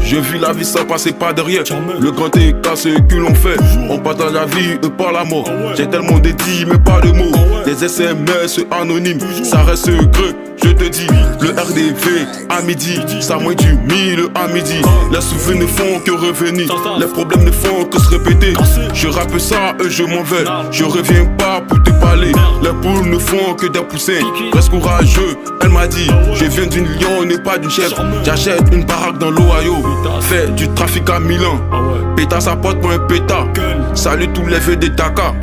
Je vis la vie sans passer par derrière. Le grand écart, ce que l'on fait. On partage la vie et pas la mort. J'ai tellement dédié mais pas de mots. Des SMS anonymes, ça reste secret. Je te dis, le RDV à midi, ça moins du 1000 à midi. Les souvenirs ne font que revenir, les problèmes ne font que se répéter. Je rappe ça et je m'en vais, je reviens pas pour te parler. Les poules ne font que des poussins, reste courageux, elle m'a dit. Je viens d'une lion et pas d'une chèvre. J'achète une baraque dans l'Ohio, fais du trafic à Milan. Péta sa porte pour un pétard, salut tous les vieux de Dakar.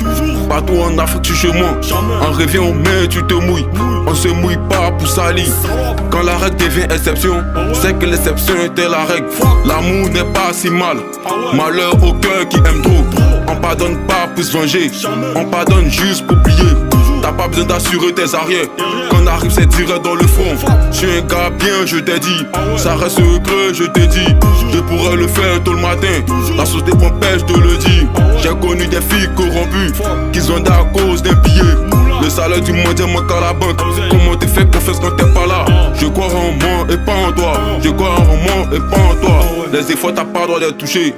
Partout en Afrique tu chemins, en revient on met tu te mouilles. On se mouille pas pour salir. Quand la règle devient exception, c'est que l'exception était la règle. L'amour n'est pas si mal, malheur au cœur qui aime trop. On pardonne pas pour se venger, on pardonne juste pour oublier. T'as pas besoin d'assurer tes arrières, quand on arrive c'est direct dans le front. Je suis un gars bien, je t'ai dit, ça reste secret, je t'ai dit. Je pourrais le faire tôt le matin, la société m'empêche de le dire. J'ai connu des filles corrompues, qui ont à cause d'un billet. Le salaire du mondial manque à la banque. Comment t'es fait confiance quand t'es pas là? Je crois en moi et pas en toi. Je crois en moi et pas en toi. Les efforts t'as pas le droit d'être touché.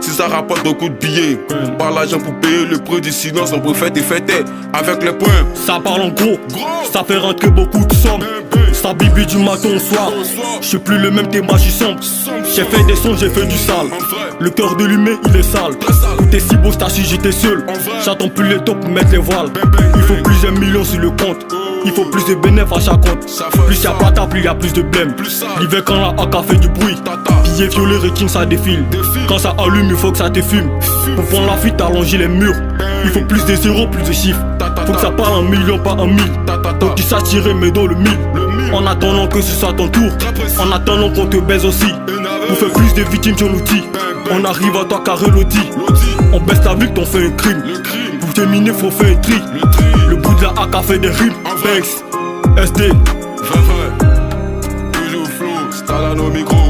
Si ça rapporte beaucoup de billets, par l'argent pour payer le prix du silence, on préfère des fêtes avec les points. Ça parle en gros, ça fait rentrer beaucoup de sommes. Ça bibi du matin au soir. Je suis plus le même, t'es magicien. J'ai fait des sons, j'ai fait du sale. Le cœur de l'humain il est sale. Tout est si beau, t'as su j'étais seul. J'attends plus les tops pour mettre les voiles. Il faut plusieurs millions sur le compte. Il faut plus de bénéfices à chaque compte. Plus y'a pas plus y'a plus de blême. L'hiver quand la AK fait du bruit. Billets violets, requins ça défile. Quand ça allume il faut que ça te fume. Pour prendre la fuite allonger les murs. Il faut plus de zéros, plus de chiffres. Faut que ça parle en millions, pas en mille. Faut que tu saches tirer mais dans le mille. En attendant que ce soit ton tour. En attendant qu'on te baise aussi. Pour faire plus de victimes sur l'outil. On arrive à toi carré l'audi. On baisse ta vie, t'en fais un crime. Pour terminer faut faire un tri. Le bout de la AK fait des rimes. Banks, SD. Toujours flow, Stalano micro.